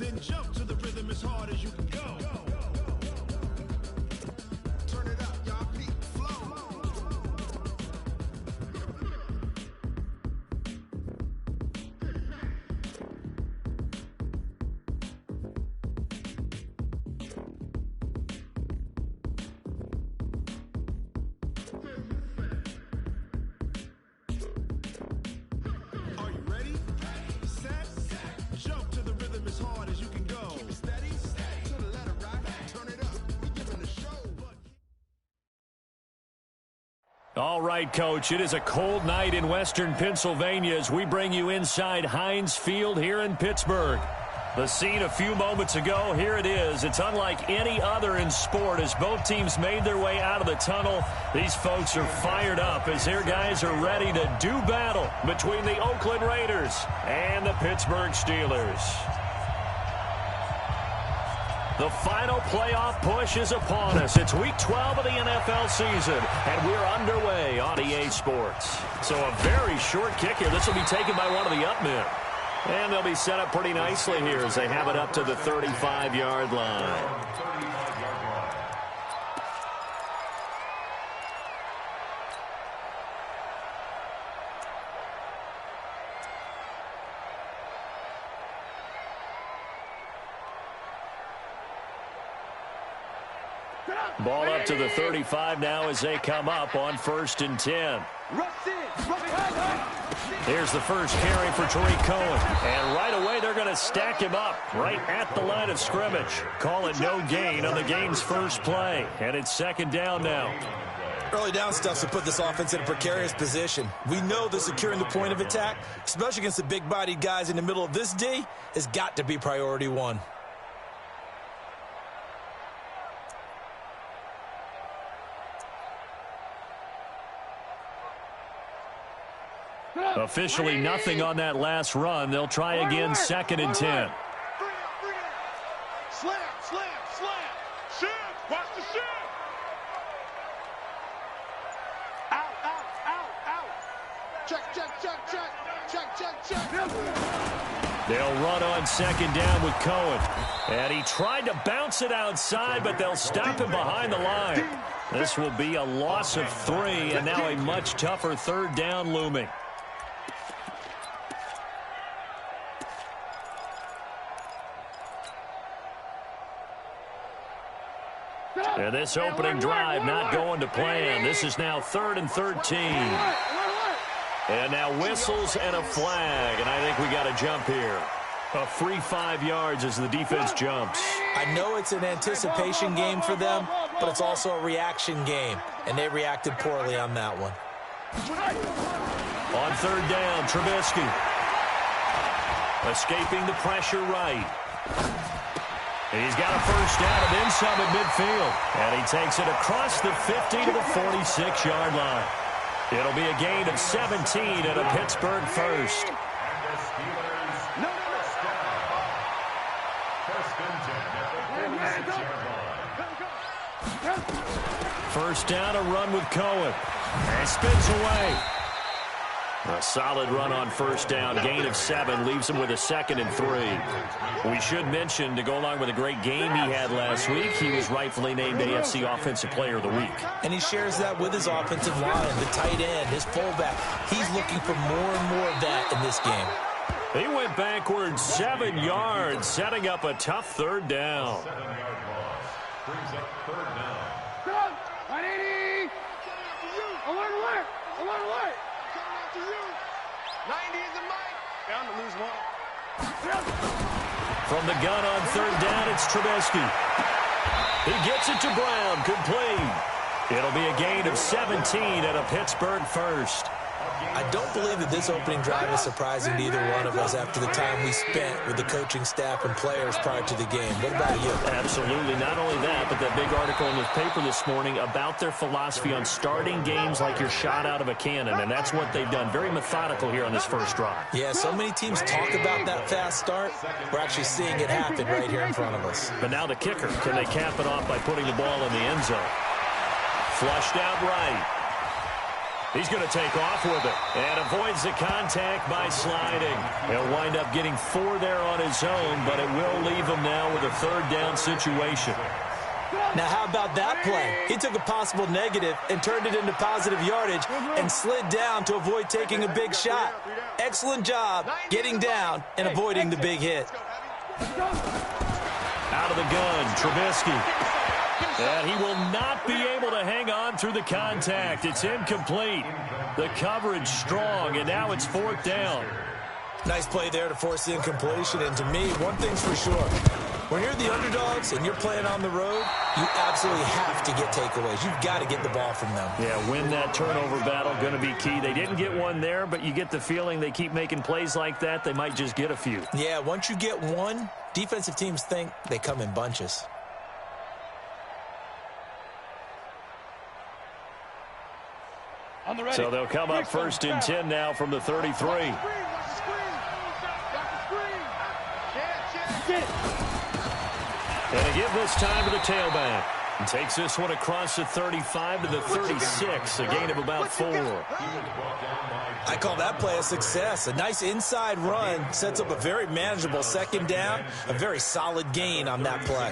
Then jump to the rhythm as hard as you can go. Turn it up, y'all. Peak flow. Are you ready? Set. Jump to the rhythm as hard as you can go. Keep it steady. To the letter, right? Turn it up. We giving the show. All right, Coach, it is a cold night in western Pennsylvania as we bring you inside Heinz Field here in Pittsburgh. The scene a few moments ago, here it is. It's unlike any other in sport as both teams made their way out of the tunnel. These folks are fired up as their guys are ready to do battle between the Oakland Raiders and the Pittsburgh Steelers. The final playoff push is upon us. It's Week 12 of the NFL season, and we're underway on EA Sports. So a very short kick here. This will be taken by one of the up men. And they'll be set up pretty nicely here as they have it up to the 35-yard line. Ball up to the 35 now as they come up on 1st and 10. Here's the first carry for Tariq Cohen. And right away, they're going to stack him up right at the line of scrimmage. Call it no gain on the game's first play. And it's 2nd down now. Early down stuff to put this offense in a precarious position. We know that securing the point of attack, especially against the big-bodied guys in the middle of this D, has got to be priority one. Officially nothing on that last run. They'll try again 2nd and 10. Slam. Shift. Watch the shift. Out. Check. They'll run on 2nd down with Cohen. And he tried to bounce it outside, but they'll stop him behind the line. This will be a loss of 3, and now a much tougher 3rd down looming. And this opening drive not going to plan. This is now 3rd and 13. And now whistles and a flag. And I think we got a jump here. A free 5 yards as the defense jumps. I know it's an anticipation game for them, but it's also a reaction game. And they reacted poorly on that one. On 3rd down, Trubisky. Escaping the pressure right. He's got a first down and then some at midfield. And he takes it across the 50 to the 46-yard line. It'll be a gain of 17 and a Pittsburgh first. First down, a run with Cohen. And spins away. A solid run on first down. Gain of 7 leaves him with a 2nd and 3. We should mention, to go along with a great game he had last week, he was rightfully named AFC Offensive Player of the Week. And he shares that with his offensive line, the tight end, his fullback. He's looking for more and more of that in this game. He went backwards 7 yards, setting up a tough 3rd down. Brings up 3rd down. 180. Alert. 90 is the mic. Down to lose 1. From the gun on 3rd down, it's Trubisky. He gets it to Brown, complete. It'll be a gain of 17 and a Pittsburgh first. I don't believe that this opening drive is surprising to either one of us after the time we spent with the coaching staff and players prior to the game. What about you? Absolutely. Not only that, but that big article in the paper this morning about their philosophy on starting games like you're shot out of a cannon, and that's what they've done. Very methodical here on this first drive. Yeah, so many teams talk about that fast start. We're actually seeing it happen right here in front of us. But now the kicker. Can they cap it off by putting the ball in the end zone? Flushed out right. He's going to take off with it and avoids the contact by sliding. He'll wind up getting 4 there on his own, but it will leave him now with a third down situation. Now, how about that play? He took a possible negative and turned it into positive yardage and slid down to avoid taking a big shot. Excellent job getting down and avoiding the big hit. Out of the gun, Trubisky. And he will not be able to hang on through the contact. It's incomplete. The coverage strong, and now it's 4th down. Nice play there to force the incompletion. And to me, one thing's for sure. When you're the underdogs and you're playing on the road, you absolutely have to get takeaways. You've got to get the ball from them. Yeah, win that turnover battle, going to be key. They didn't get one there, but you get the feeling they keep making plays like that, they might just get a few. Yeah, once you get one, defensive teams think they come in bunches. So they'll come up 1st and 10 now from the 33. And they give this time to the tailback. And takes this one across the 35 to the 36, a gain of about 4. I call that play a success. A nice inside run sets up a very manageable 2nd down, a very solid gain on that play.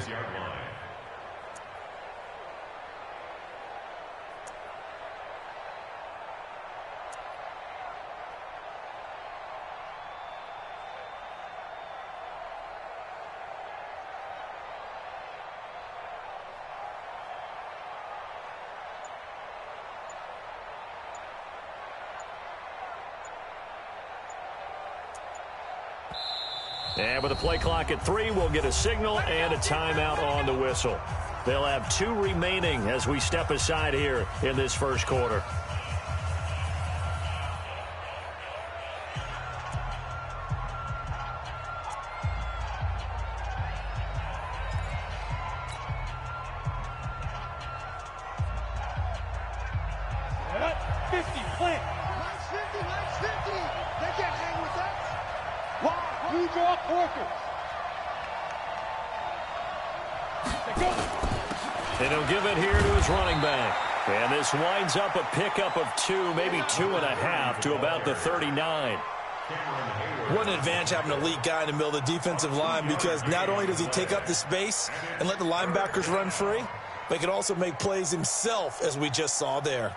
And with a play clock at 3, we'll get a signal and a timeout on the whistle. They'll have 2 remaining as we step aside here in this first quarter. And he'll give it here to his running back. And this winds up a pickup of 2, maybe 2.5 to about the 39. What an advantage having a elite guy in the middle of the defensive line, because not only does he take up the space and let the linebackers run free, but he can also make plays himself, as we just saw there.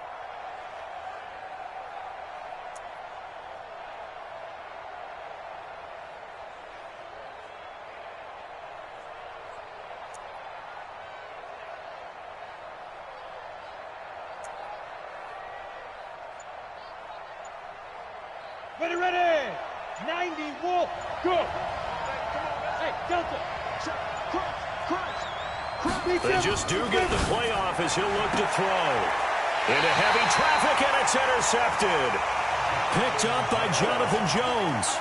Ready. 90 Wolf. Go. Hey, Delta. They just do get the playoff as he'll look to throw. Into heavy traffic, and it's intercepted. Picked up by Jonathan Jones.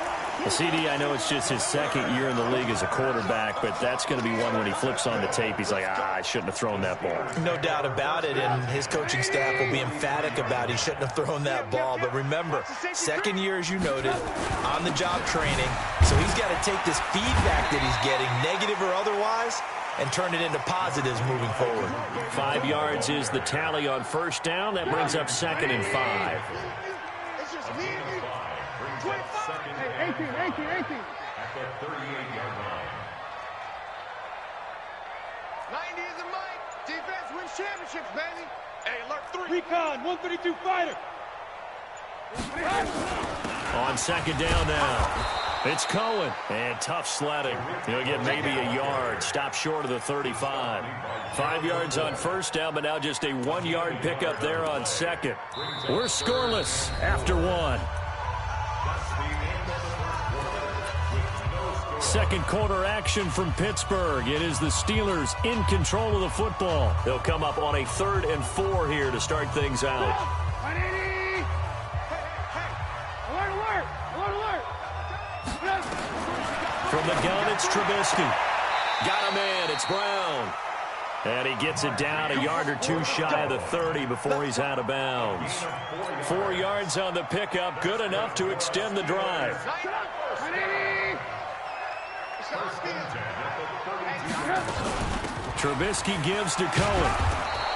CD, I know it's just his 2nd year in the league as a quarterback, but that's going to be one when he flips on the tape. He's like, I shouldn't have thrown that ball. No doubt about it, and his coaching staff will be emphatic about he shouldn't have thrown that ball. But remember, 2nd year, as you noted, on-the-job training. So he's got to take this feedback that he's getting, negative or otherwise, and turn it into positives moving forward. 5 yards is the tally on 1st down. That brings up 2nd and 5. It's just me and you. 18. At the 38-yard line. 90 is the mic. Defense wins championships, baby. Hey, alert 3. Recon, 132 fighter. On 2nd down now. It's Cohen, and tough sledding. He'll get maybe a yard, stop short of the 35. 5 yards on 1st down, but now just a 1-yard pickup there on 2nd. We're scoreless after 1. 2nd quarter action from Pittsburgh. It is the Steelers in control of the football. They'll come up on a 3rd and 4 here to start things out. From the gun, it's Trubisky. Got a man, it's Brown. And he gets it down a yard or 2 shy of the 30 before he's out of bounds. 4 yards on the pickup, good enough to extend the drive. Trubisky gives to Cohen.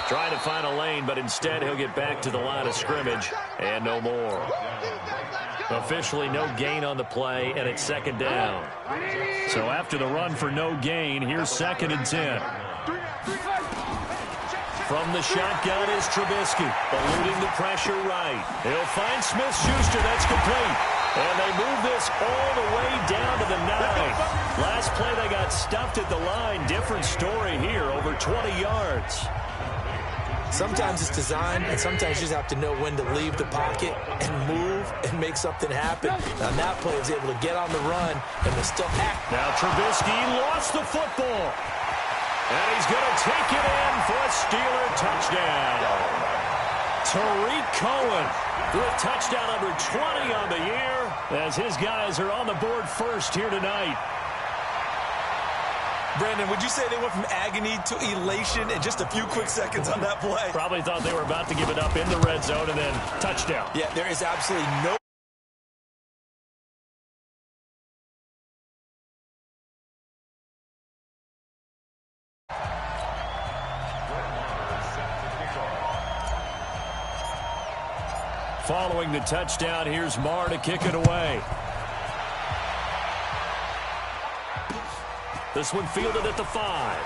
Trying to find a lane, but instead he'll get back to the line of scrimmage and no more. Officially no gain on the play, and it's second down. So after the run for no gain, here's 2nd and 10. From the shotgun is Trubisky, eluding the pressure right. He'll find Smith-Schuster. That's complete. And they move this all the way down to the 9. Last play they got stuffed at the line. Different story here, over 20 yards. Sometimes it's designed, and sometimes you just have to know when to leave the pocket and move and make something happen. On that play, he was able to get on the run and was still act. Now Trubisky lost the football. And he's going to take it in for a Steeler touchdown. Tariq Cohen with touchdown number 20 on the year as his guys are on the board first here tonight. Brandon, would you say they went from agony to elation in just a few quick seconds on that play? Probably thought they were about to give it up in the red zone and then touchdown. Yeah, there is absolutely no. Following the touchdown, here's Marr to kick it away. This one fielded at the 5.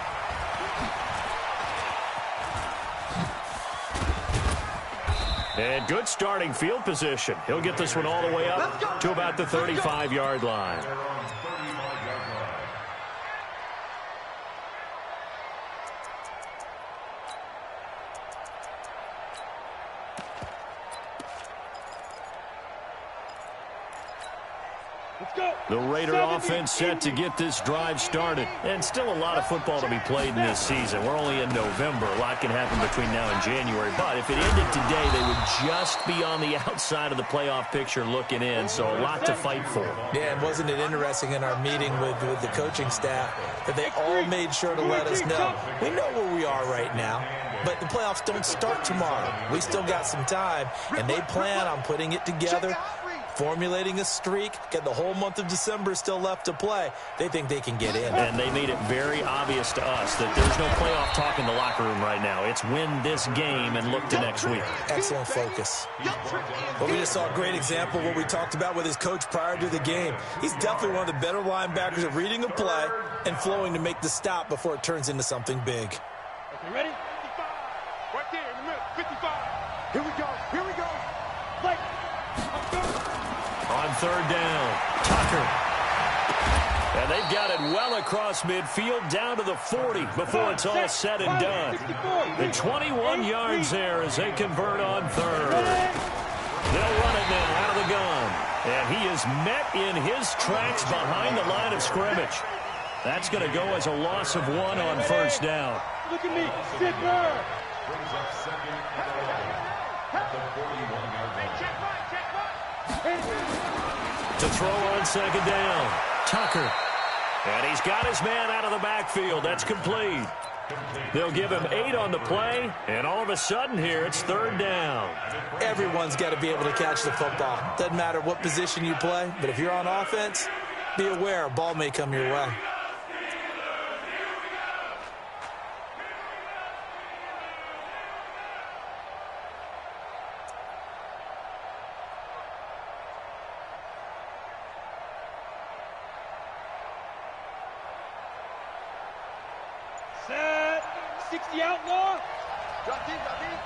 And good starting field position. He'll get this one all the way up to about the 35-yard line. The Raider offense set to get this drive started. And still a lot of football to be played in this season. We're only in November. A lot can happen between now and January. But if it ended today, they would just be on the outside of the playoff picture looking in. So a lot to fight for. Yeah, and wasn't it interesting in our meeting with the coaching staff that they all made sure to let us know. We know where we are right now. But the playoffs don't start tomorrow. We still got some time. And they plan on putting it together, formulating a streak, get the whole month of December still left to play. They think they can get in. And they made it very obvious to us that there's no playoff talk in the locker room right now. It's win this game and look to next week. Excellent focus. But we just saw a great example of what we talked about with his coach prior to the game. He's definitely one of the better linebackers at reading a play and flowing to make the stop before it turns into something big. Okay, ready? 55. Right there in the middle. 55. Here we go. Here we go. Play. Let's go. On third down, Tucker. And they've got it well across midfield down to the 40 before it's all said and done. The 21 yards there as they convert on third. They'll run it now out of the gun. And he is met in his tracks behind the line of scrimmage. That's going to go as a loss of 1 on first down. Look at me. Sit there. To throw on second down, Tucker. And he's got his man out of the backfield. That's complete. They'll give him 8 on the play, and all of a sudden here it's third down. Everyone's got to be able to catch the football. Doesn't matter what position you play, but if you're on offense, be aware a ball may come your way. Set. 60 outlaw. Drop deep, drop deep.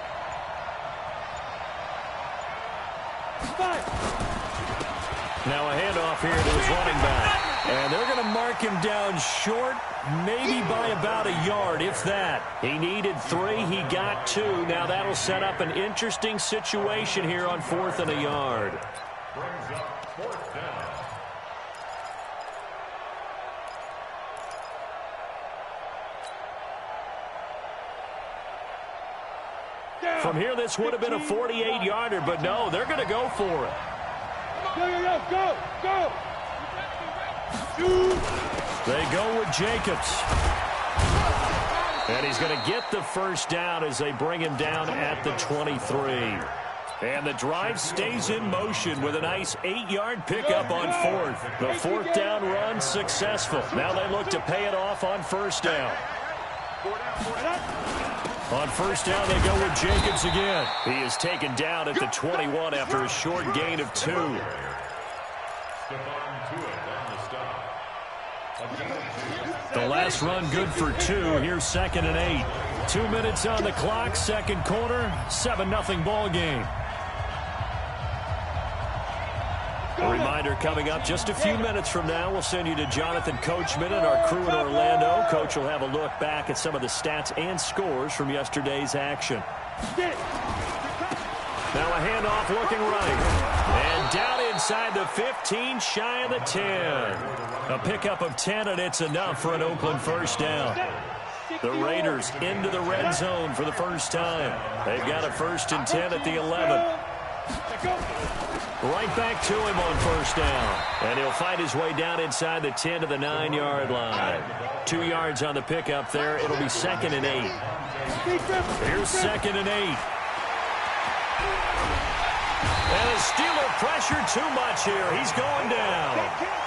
5. Now a handoff here to his running back. And they're going to mark him down short, maybe by about a yard, if that. He needed 3. He got 2. Now that'll set up an interesting situation here on 4th and a yard. Brings up 4th down. From here, this would have been a 48-yarder, but no, they're going to go for it. Go, go, go. They go with Jacobs. And he's going to get the first down as they bring him down at the 23. And the drive stays in motion with a nice 8-yard pickup on 4th. The 4th down run successful. Now they look to pay it off on first down. On first down, they go with Jacobs again. He is taken down at the 21 after a short gain of 2. The last run good for 2. Here's 2nd and 8. 2 minutes on the clock, second quarter, 7-0 ball game. A reminder coming up just a few minutes from now. We'll send you to Jonathan Coachman and our crew in Orlando. Coach will have a look back at some of the stats and scores from yesterday's action. Now a handoff looking right. And down inside the 15, shy of the 10. A pickup of 10, and it's enough for an Oakland first down. The Raiders into the red zone for the first time. They've got a 1st and 10 at the 11. Right back to him on first down. And he'll find his way down inside the 10 to the 9-yard line. 2 yards on the pickup there. It'll be 2nd and 8. Here's 2nd and 8. And the Steeler pressure too much here. He's going down.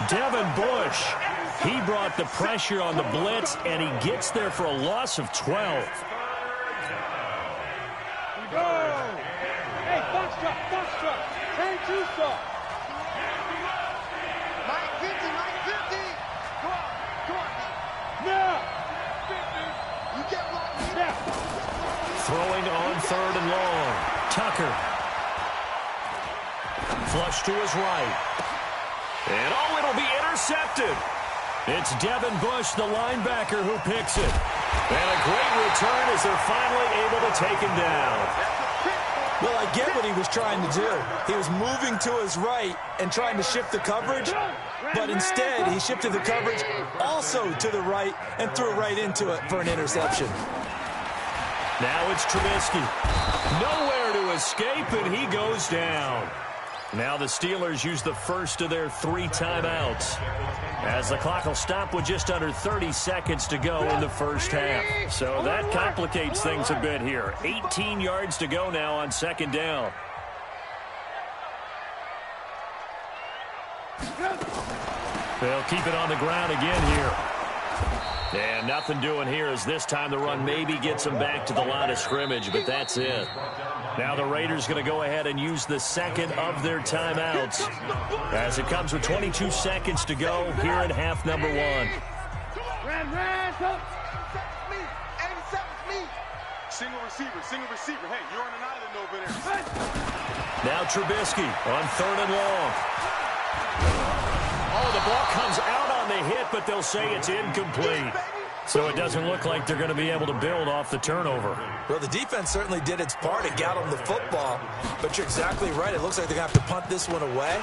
Devin Bush. He brought the pressure on the blitz, and he gets there for a loss of 12. Hey, box truck. Turn 2 stop. Mike 50. Come on. Now. You get locked now. Throwing on 3rd and long. Tucker. Flush to his right. And it'll be intercepted. It's Devin Bush, the linebacker, who picks it. And a great return as they're finally able to take him down. Well, I get what he was trying to do. He was moving to his right and trying to shift the coverage, but instead he shifted the coverage also to the right and threw right into it for an interception. Now it's Trubisky. Nowhere to escape, and he goes down. Now the Steelers use the first of their 3 timeouts, as the clock will stop with just under 30 seconds to go in the first half. So that complicates things a bit here. 18 yards to go now on 2nd down. They'll keep it on the ground again here. And nothing doing here as this time the run maybe gets them back to the line of scrimmage, but that's it. Now the Raiders going to go ahead and use the 2nd of their timeouts as it comes with 22 seconds to go here in half number 1. Ran. Single receiver. Hey, you're on an island over there. Now Trubisky on 3rd and long. Oh, the ball comes out on the hit, but they'll say it's incomplete. So it doesn't look like they're going to be able to build off the turnover. Well, the defense certainly did its part and got them the football, but you're exactly right. It looks like they're going to have to punt this one away.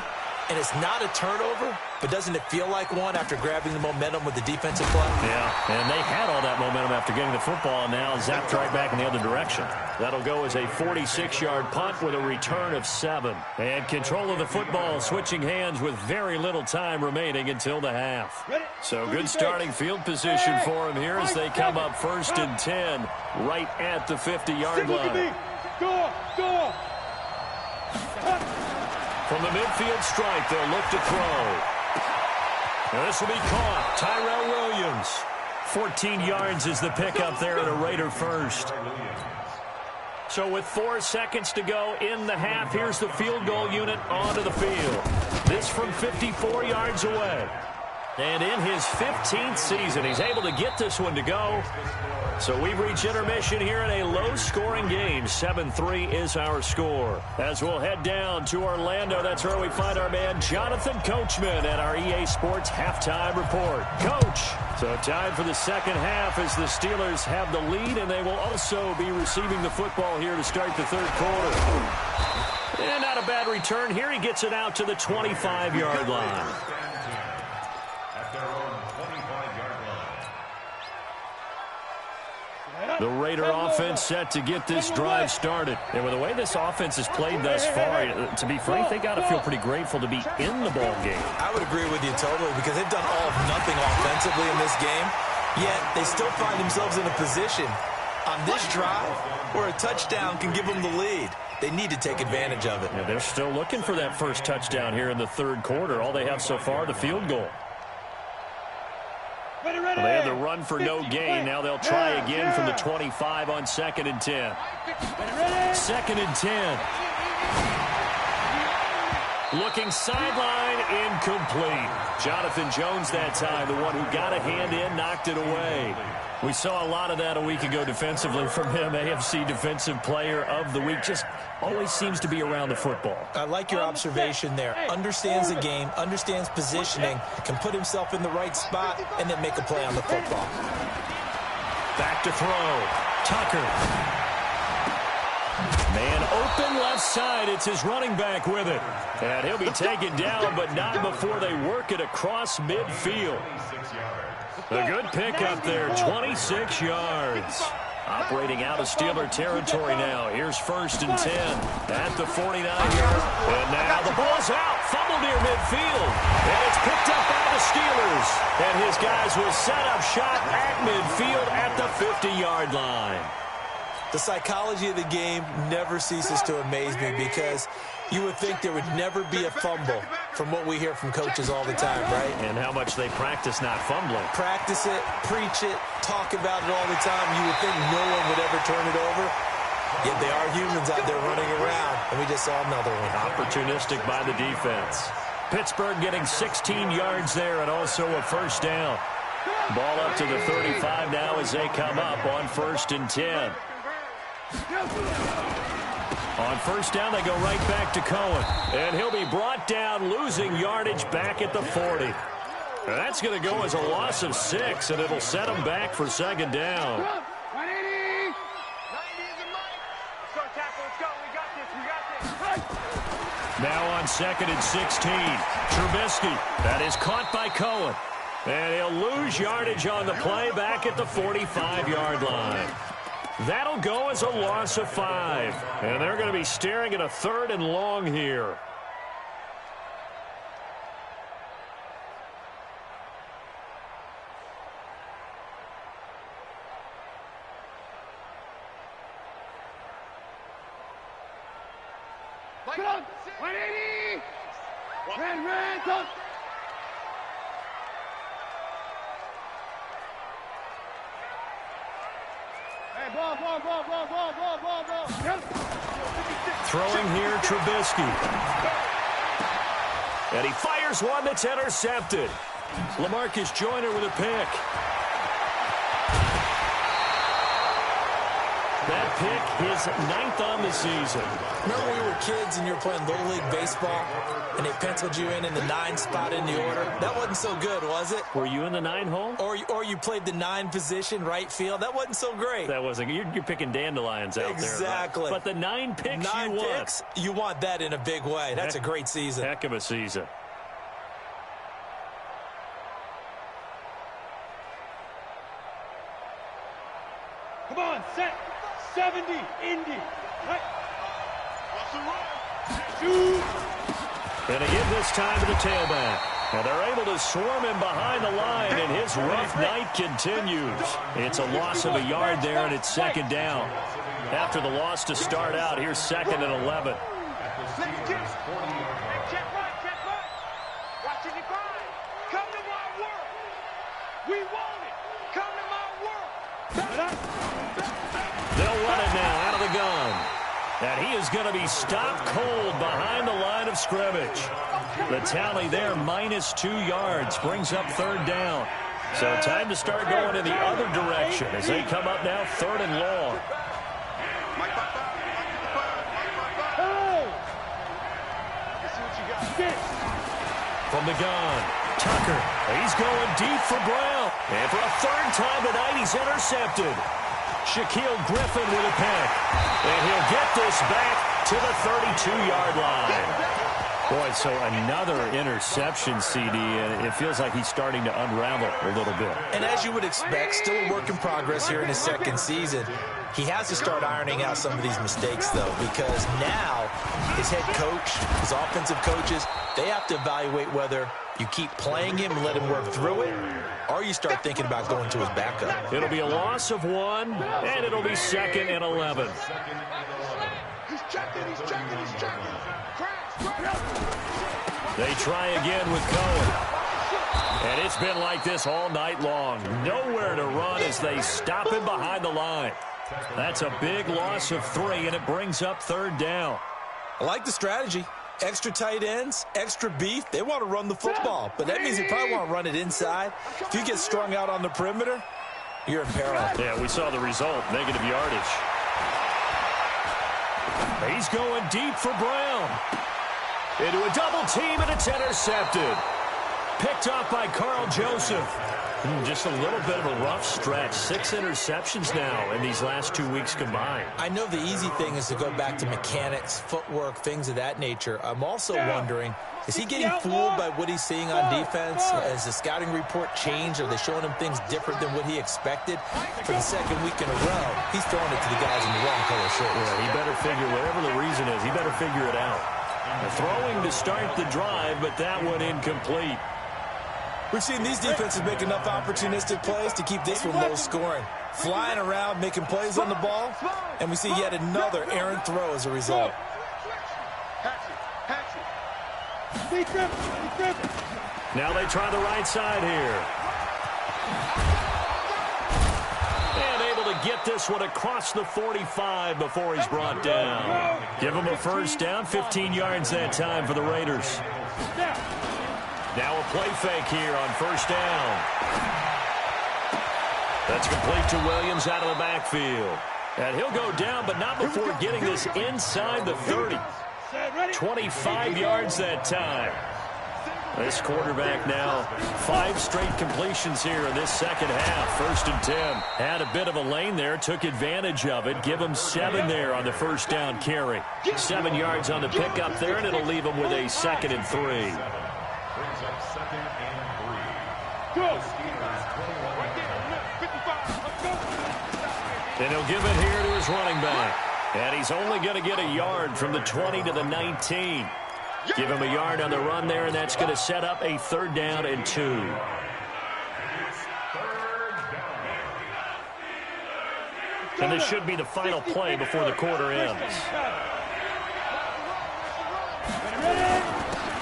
And it's not a turnover, but doesn't it feel like one after grabbing the momentum with the defensive play? Yeah, and they had all that momentum after getting the football, and now zapped right back in the other direction. That'll go as a 46-yard punt with a return of 7. And control of the football switching hands with very little time remaining until the half. So good starting field position for them here as they come up 1st and 10 right at the 50-yard line. Go. From the midfield stripe, they'll look to throw. And this will be caught. Tyrell Williams. 14 yards is the pickup there at a Raider first. So with 4 seconds to go in the half, here's the field goal unit onto the field. This from 54 yards away. And in his 15th season, he's able to get this one to go. So we've reached intermission here in a low-scoring game. 7-3 is our score. As we'll head down to Orlando, that's where we find our man Jonathan Coachman at our EA Sports Halftime Report. Coach, so time for the second half as the Steelers have the lead, and they will also be receiving the football here to start the third quarter. And not a bad return here. He gets it out to the 25-yard line. The Raider offense set to get this drive started. And with the way this offense has played thus far, to be frank, they got to feel pretty grateful to be in the ball game. I would agree with you totally because they've done all of nothing offensively in this game, yet they still find themselves in a position on this drive where a touchdown can give them the lead. They need to take advantage of it. Yeah, they're still looking for that first touchdown here in the third quarter. All they have so far, the field goal. Well, they had the run for no gain. Now they'll try again from the 25 on 2nd and 10. 2nd and 10. Looking sideline, incomplete. Jonathan Jones that time, the one who got a hand in, knocked it away. We saw a lot of that a week ago defensively from him. AFC Defensive Player of the Week. Just always seems to be around the football. I like your observation there. Understands the game, understands positioning, can put himself in the right spot, and then make a play on the football. Back to throw. Tucker. Man open left side. It's his running back with it. And he'll be taken down, but not before they work it across midfield. A good pickup there, 26 yards. Operating out of Steeler territory now. Here's 1st and 10 at the 49-yard. And now the ball's out. Fumble near midfield. And it's picked up by the Steelers. And his guys will set up shop at midfield at the 50-yard line. The psychology of the game never ceases to amaze me because you would think there would never be a fumble from what we hear from coaches all the time, right? And how much they practice not fumbling. Practice it, preach it, talk about it all the time. You would think no one would ever turn it over. Yet they are humans out there running around, and we just saw another one. Opportunistic by the defense. Pittsburgh getting 16 yards there and also a 1st down. Ball up to the 35 now as they come up on 1st and 10. On 1st down, they go right back to Cohen. And he'll be brought down, losing yardage back at the 40. And that's going to go as a loss of 6, and it'll set him back for 2nd down. Now on 2nd and 16, Trubisky. That is caught by Cohen. And he'll lose yardage on the play back at the 45-yard line. That'll go as a loss of 5. And they're going to be staring at a 3rd and long here. Throwing here, Trubisky. And he fires one that's intercepted. LaMarcus Joyner with a pick. That pick, his 9th on the season. Remember we were kids and you were playing Little League Baseball and they penciled you in the 9 spot in the order? That wasn't so good, was it? Were you in the 9 hole? Or you played the 9 position, right field? That wasn't so great. That wasn't. You're picking dandelions out there. Exactly. But the 9 picks 9 you picks, you want that in a big way. That's a great season. Heck of a season. Come on, set. 70, Indy. Right. Shoot. And again this time to the tailback. And they're able to swarm him behind the line, and his rough night continues. It's a loss of a yard there, and it's 2nd down. After the loss to start out, here's 2nd and 11. They'll run it now out of the gun. And he is going to be stopped cold behind the line of scrimmage. The tally there, -2 yards, brings up 3rd down. So time to start going in the other direction as they come up now 3rd and long. From the gun, Tucker. He's going deep for Brown. And for a 3rd time tonight, he's intercepted. Shaquille Griffin with a pick. And he'll get this back to the 32-yard line. Boy, so another interception, CD, and it feels like he's starting to unravel a little bit. And as you would expect, still a work in progress here in his 2nd season. He has to start ironing out some of these mistakes, though, because now his head coach, his offensive coaches, they have to evaluate whether you keep playing him and let him work through it, or you start thinking about going to his backup. It'll be a loss of 1, and it'll be 2nd and 11. He's checking. Crash. They try again with Cohen. And it's been like this all night long. Nowhere to run as they stop him behind the line. That's a big loss of 3, and it brings up 3rd down. I like the strategy. Extra tight ends, extra beef. They want to run the football, but that means they probably want to run it inside. If you get strung out on the perimeter, you're in peril. Yeah, we saw the result, negative yardage. He's going deep for Brown. Into a double team, and it's intercepted. Picked off by Carl Joseph. Just a little bit of a rough stretch. 6 interceptions now in these last 2 weeks combined. I know the easy thing is to go back to mechanics, footwork, things of that nature. I'm also wondering, is he getting fooled by what he's seeing on defense? Has the scouting report changed? Are they showing him things different than what he expected? For the 2nd week in a row, he's throwing it to the guys in the wrong color shirts. Yeah, he better figure, whatever the reason is, he better figure it out. Throwing to start the drive, but that one incomplete. We've seen these defenses make enough opportunistic plays to keep this one low scoring. Flying around, making plays on the ball, and we see yet another errant throw as a result. Now they try the right side here. And able to get this one across the 45 before he's brought down. Give him a 1st down, 15 yards that time for the Raiders. Now a play fake here on 1st down. That's complete to Williams out of the backfield. And he'll go down, but not before getting this inside the 30. 25 yards that time. This quarterback now 5 straight completions here in this 2nd half. 1st and 10. Had a bit of a lane there, took advantage of it. Give him 7 there on the 1st down carry. 7 yards on the pickup there, and it'll leave him with a 2nd and 3. And he'll give it here to his running back. And he's only going to get a yard from the 20 to the 19. Give him a yard on the run there, and that's going to set up a 3rd down and 2. And this should be the final play before the quarter ends.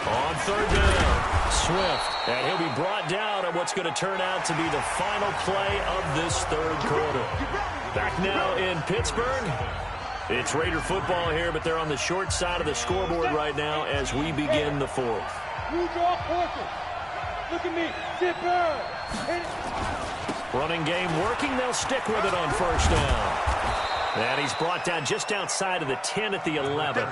On 3rd down. Swift, and he'll be brought down on what's going to turn out to be the final play of this 3rd quarter. Back now in Pittsburgh. It's Raider football here, but they're on the short side of the scoreboard right now as we begin the 4th. Look at me. Running game working. They'll stick with it on 1st down. And he's brought down just outside of the 10 at the 11.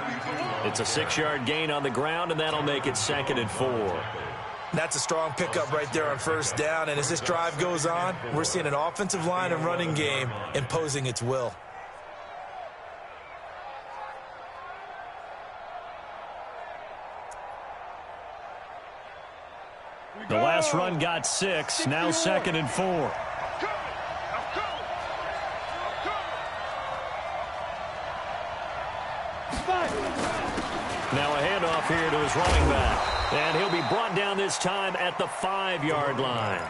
It's a 6-yard gain on the ground, and that'll make it 2nd and 4. That's a strong pickup right there on 1st down, and as this drive goes on, we're seeing an offensive line and running game imposing its will. The last run got 6, now 2nd and 4. Now a handoff here to his running back. And he'll be brought down this time at the 5-yard line.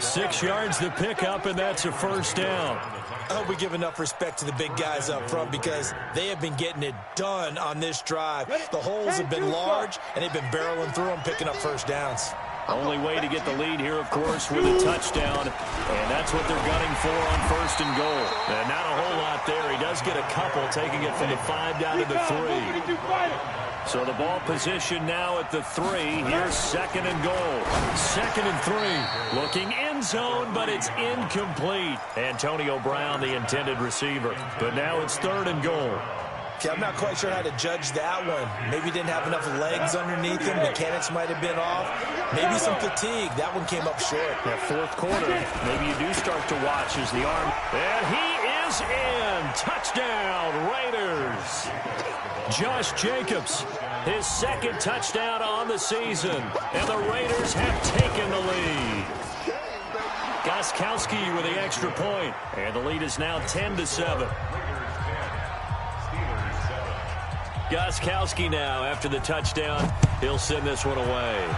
6 yards the pickup, and that's a 1st down. I hope we give enough respect to the big guys up front because they have been getting it done on this drive. The holes have been large, and they've been barreling through them, picking up 1st downs. Only way to get the lead here, of course, with a touchdown. And that's what they're gunning for on 1st and goal. And not a whole lot there. He does get a couple, taking it from the 5 down to the 3. So the ball position now at the 3. Here's 2nd and goal. 2nd and 3. Looking end zone, but it's incomplete. Antonio Brown, the intended receiver. But now it's 3rd and goal. Okay, I'm not quite sure how to judge that one. Maybe he didn't have enough legs underneath him. Mechanics might have been off. Maybe some fatigue. That one came up short. That 4th quarter, maybe you do start to watch as the arm. And he is in. Touchdown, Raiders. Josh Jacobs, his 2nd touchdown on the season. And the Raiders have taken the lead. Gostkowski with the extra point. And the lead is now 10-7. Gostkowski now, after the touchdown, he'll send this one away.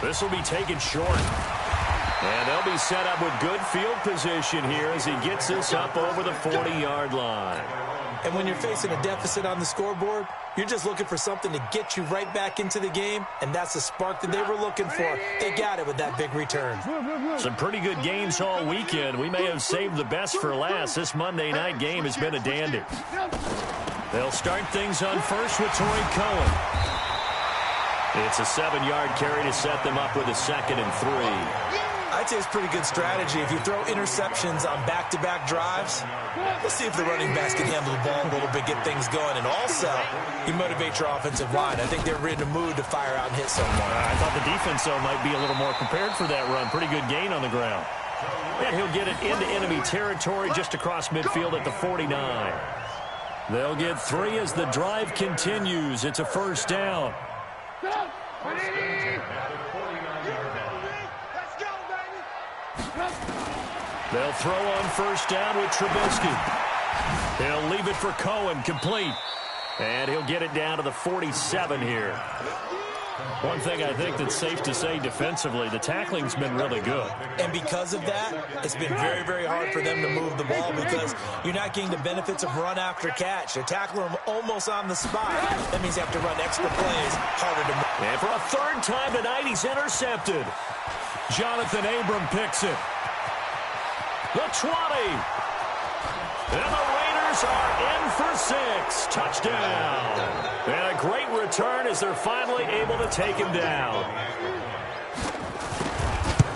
This will be taken short. And they'll be set up with good field position here as he gets this up over the 40-yard line. And when you're facing a deficit on the scoreboard, you're just looking for something to get you right back into the game, and that's the spark that they were looking for. They got it with that big return. Some pretty good games all weekend. We may have saved the best for last. This Monday night game has been a dandy. They'll start things on first with Tarik Cohen. It's a 7-yard carry to set them up with a 2nd and 3. I'd say it's pretty good strategy. If you throw interceptions on back-to-back drives, let's see if the running backs can handle the ball a little bit, get things going. And also, you motivate your offensive line. I think they're in the mood to fire out and hit someone. I thought the defense, though, might be a little more prepared for that run. Pretty good gain on the ground. And he'll get it into enemy territory just across midfield at the 49. They'll get 3 as the drive continues. It's a first down. They'll throw on first down with Trubisky. He'll leave it for Cohen, complete. And he'll get it down to the 47 here. One thing I think that's safe to say defensively, the tackling's been really good. And because of that, it's been very, very hard for them to move the ball because you're not getting the benefits of run after catch. They're tackling them almost on the spot. That means you have to run extra plays, harder to move. And for a 3rd time tonight, he's intercepted. Jonathan Abram picks it. The 20. And the Raiders are in for 6. Touchdown. And a great return as they're finally able to take him down.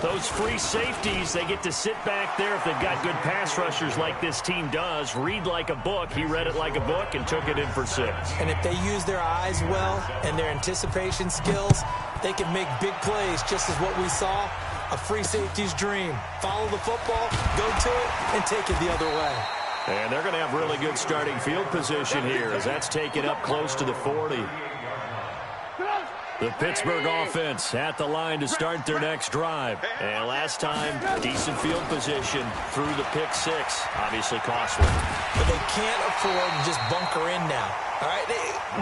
Those free safeties, they get to sit back there if they've got good pass rushers like this team does. Read like a book. He read it like a book and took it in for 6. And if they use their eyes well and their anticipation skills, they can make big plays, just as what we saw. A free safety's dream. Follow the football, go to it, and take it the other way. And they're going to have really good starting field position here as that's taken up close to the 40. The Pittsburgh offense at the line to start their next drive. And last time, decent field position through the pick 6. Obviously costly. But they can't afford to just bunker in now. All right,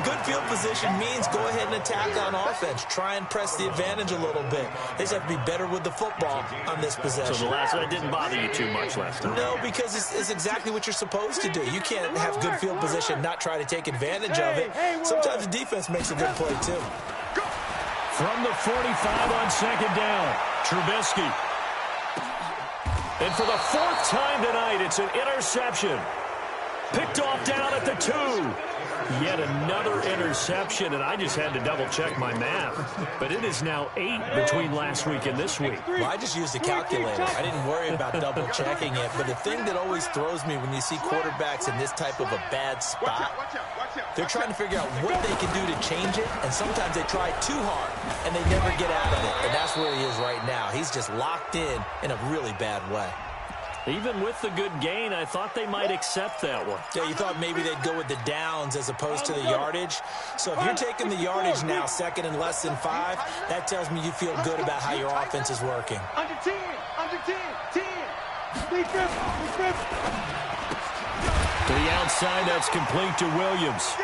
good field position means go ahead and attack on offense. Try and press the advantage a little bit. They just have to be better with the football on this possession. So the last one didn't bother you too much last time? No, because it's exactly what you're supposed to do. You can't have good field position, not try to take advantage of it. Sometimes the defense makes a good play, too. From the 45 on 2nd down, Trubisky. And for the 4th time tonight, it's an interception. Picked off down at the 2. Yet another interception, and I just had to double-check my math. But it is now 8 between last week and this week. Well, I just used a calculator. I didn't worry about double-checking it. But the thing that always throws me when you see quarterbacks in this type of a bad spot, they're trying to figure out what they can do to change it, and sometimes they try too hard, and they never get out of it. And that's where he is right now. He's just locked in a really bad way. Even with the good gain, I thought they might accept that one. Yeah, you thought maybe they'd go with the downs as opposed to the yardage. So if you're taking the yardage now, 2nd and less than 5, that tells me you feel good about how your offense is working. Under 10, 10. Big grip. To the outside, that's complete to Williams.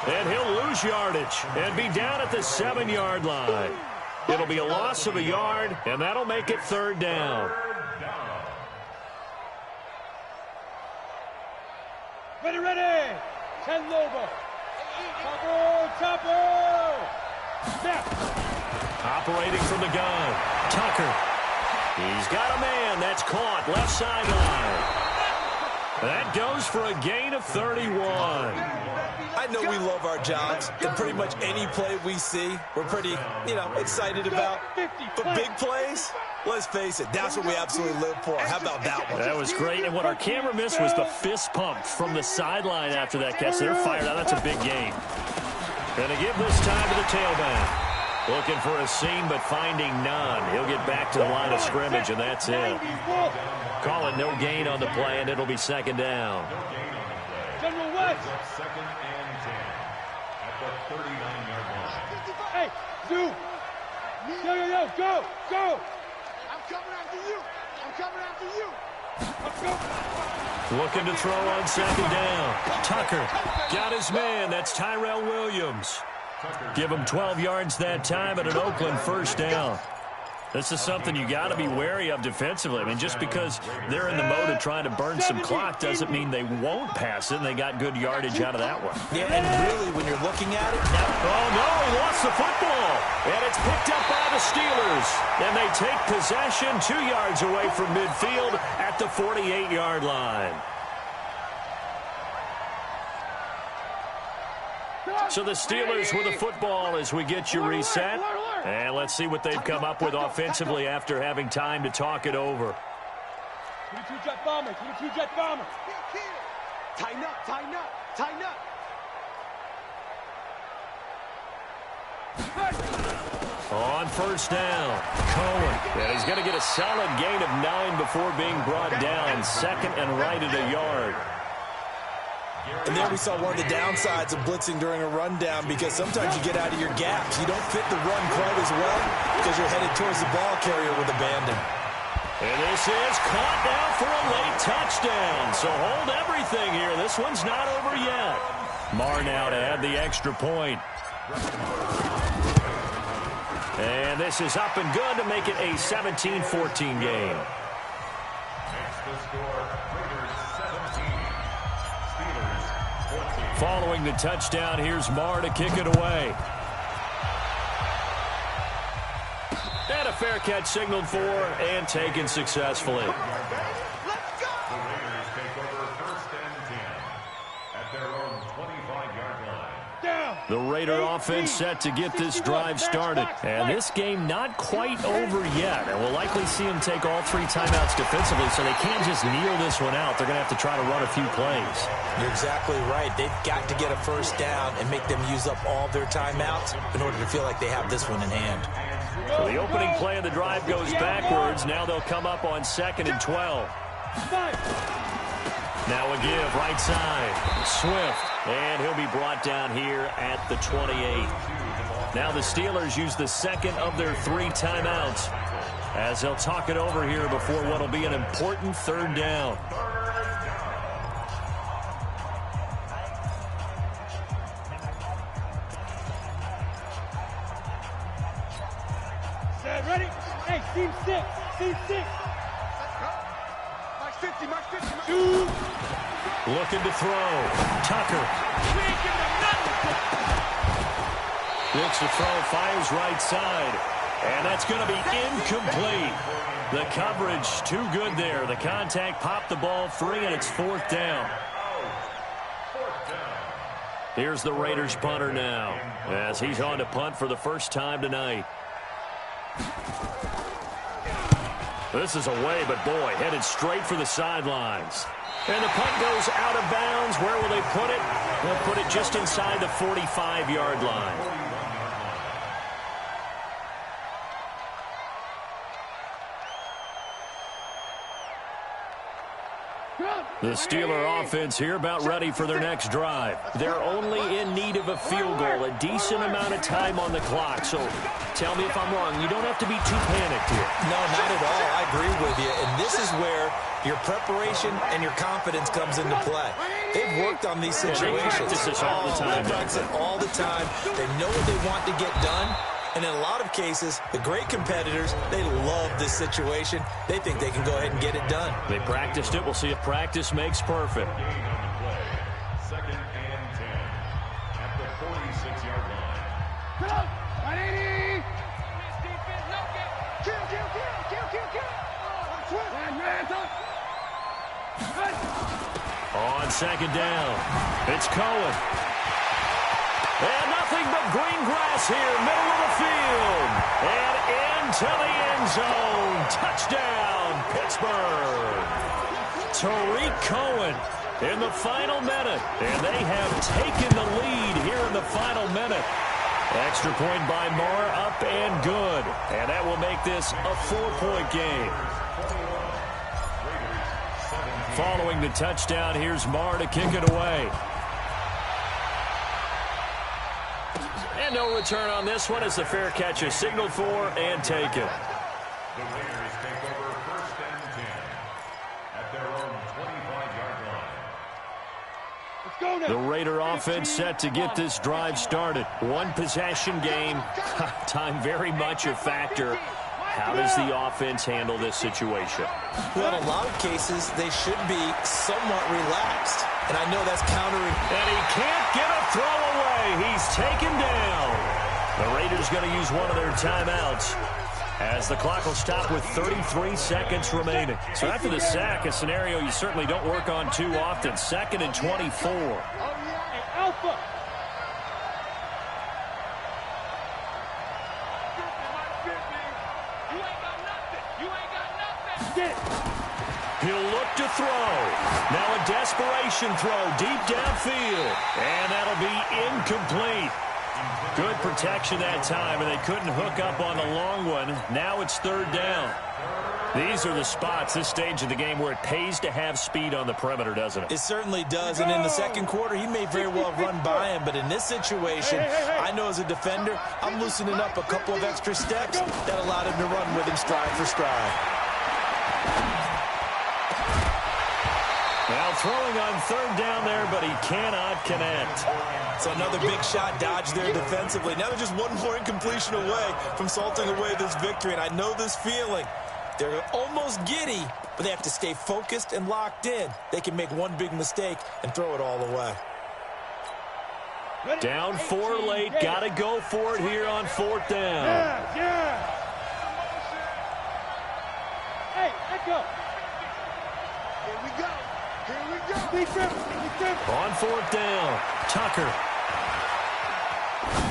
And he'll lose yardage and be down at the 7-yard line. It'll be a loss of a yard, and that'll make it 3rd down. Ready. 10 Lobo. Chopper. Snap. Operating from the gun, Tucker. He's got a man. That's caught. Left sideline. That goes for a gain of 31. I know we love our jobs, and pretty much any play we see, we're pretty, excited about. But big plays, let's face it, that's what we absolutely live for. How about that one? That was great, and what our camera missed was the fist pump from the sideline after that catch. They're fired out. That's a big gain. Going to give this time to the tailback. Looking for a seam, but finding none. He'll get back to the line of scrimmage, and that's it. Call it no gain on the play, and it'll be 2nd down. General West. Hey, Zoo. Yo, go. I'm coming after you. Let's go. Looking to throw on 2nd down. Tucker got his man. That's Tyrell Williams. Give him 12 yards that time and an Oakland 1st down. This is something you got to be wary of defensively. I mean, just because they're in the mode of trying to burn some clock doesn't mean they won't pass it, and they got good yardage out of that one. Yeah, and really, when you're looking at it... Oh, no, he lost the football. And it's picked up by the Steelers. And they take possession 2 yards away from midfield at the 48-yard line. So the Steelers with the football as we get you reset. And let's see what they've come up with offensively after having time to talk it over. 22 jet bomber, 22 jet bomber. Tighten up, tighten up, tighten up. On first down, Cohen. And he's going to get a solid gain of 9 before being brought down. Second and right at a yard. And there we saw one of the downsides of blitzing during a rundown, because sometimes you get out of your gaps. You don't fit the run quite as well because you're headed towards the ball carrier with abandon. And this is caught now for a late touchdown. So hold everything here. This one's not over yet. Marr now to add the extra point. And this is up and good to make it a 17-14 game. Following the touchdown, here's Marr to kick it away. And a fair catch signaled for and taken successfully. Let's go! The Raiders take over first and 10 at their own 25-yard line. Down. The Raider offense set to get this drive started. And this game not quite over yet. And we'll likely see them take all 3 timeouts defensively, so they can't just kneel this one out. They're going to have to try to run a few plays. You're exactly right. They've got to get a first down and make them use up all their timeouts in order to feel like they have this one in hand. So the opening play of the drive goes backwards. Now they'll come up on 2nd and 12. Now a give right side. Swift. And he'll be brought down here at the 28. Now the Steelers use the second of their 3 timeouts as they'll talk it over here before what will be an important 3rd down. Ready? Hey, team 6. Team 6. Mark 50, Mark 50. Looking to throw. Tucker. Looks to throw, fires right side. And that's going to be incomplete. The coverage too good there. The contact popped the ball free, and it's 4th down. Here's the Raiders punter now as he's on to punt for the first time tonight. This is away, but boy, headed straight for the sidelines. And the punt goes out of bounds. Where will they put it? They'll put it just inside the 45-yard line. The Steeler offense here about ready for their next drive. They're only in need of a field goal, a decent amount of time on the clock. So tell me if I'm wrong. You don't have to be too panicked here. No, not at all. I agree with you. And this is where your preparation and your confidence comes into play. They've worked on these situations. They practice this all the time. They practice it all the time. They know what they want to get done. And in a lot of cases, the great competitors, they love this situation. They think they can go ahead and get it done. They practiced it. We'll see if practice makes perfect. Second and 10 at the 46-yard line. Go! 180! On 2nd down, it's Cohen. And nothing but green grass here, middle of the field. And into the end zone. Touchdown, Pittsburgh. Tariq Cohen in the final minute. And they have taken the lead here in the final minute. Extra point by Marr, up and good. And that will make this a 4-point game. Following the touchdown, here's Marr to kick it away. And no return on this one as the fair catch is signaled for and taken. The Raiders take over first and 10 at their own 25-yard line. Let's go now. The Raider offense set to get this drive started. One possession game. Time very much a factor. how does the offense handle this situation? Well, in a lot of cases, they should be somewhat relaxed. And I know that's countering. And he can't get a throw away. He's taken down. The Raiders going to use one of their timeouts as the clock will stop with 33 seconds remaining. So after the sack, a scenario you certainly don't work on too often. 2nd and 24. Alpha. He'll look to throw. Now a desperation throw deep downfield. And that'll be incomplete. Good protection that time, and they couldn't hook up on the long one. Now it's 3rd down. These are the spots, this stage of the game, where it pays to have speed on the perimeter, doesn't it? It certainly does, and in the second quarter, he may very well run by him, but in this situation, I know as a defender, I'm loosening up a couple of extra steps that allowed him to run with him stride for stride. Now throwing on 3rd down there, but he cannot connect. So another big shot dodged there defensively. Now they're just one more incompletion away from salting away this victory, and I know this feeling. They're almost giddy, but they have to stay focused and locked in. They can make one big mistake and throw it all away. Down 4 late, got to go for it here on 4th down. Yeah. Hey, let go. Here we go. Here we go. On 4th down, Tucker.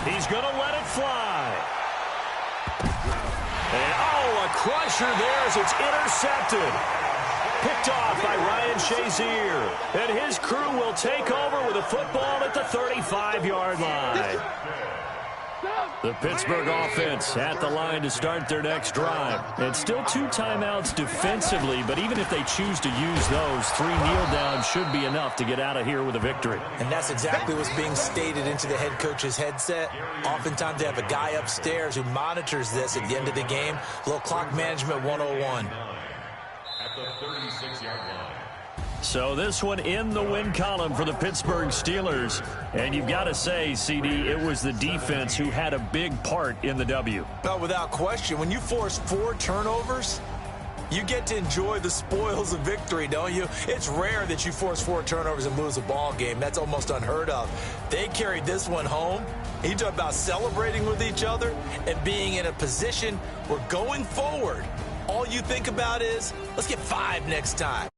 He's going to let it fly. And, oh, a crusher there as it's intercepted. Picked off by Ryan Shazier. And his crew will take over with a football at the 35-yard line. The Pittsburgh offense at the line to start their next drive. And still 2 timeouts defensively, but even if they choose to use those, 3 kneel downs should be enough to get out of here with a victory. And that's exactly what's being stated into the head coach's headset. Oftentimes they have a guy upstairs who monitors this at the end of the game. A little clock management 101. At the 36-yard line. So this one in the win column for the Pittsburgh Steelers. And you've got to say, CD, it was the defense who had a big part in the W. No, without question. When you force 4 turnovers, you get to enjoy the spoils of victory, don't you? It's rare that you force 4 turnovers and lose a ball game. That's almost unheard of. They carried this one home. You talk about celebrating with each other and being in a position where going forward, all you think about is, let's get 5 next time.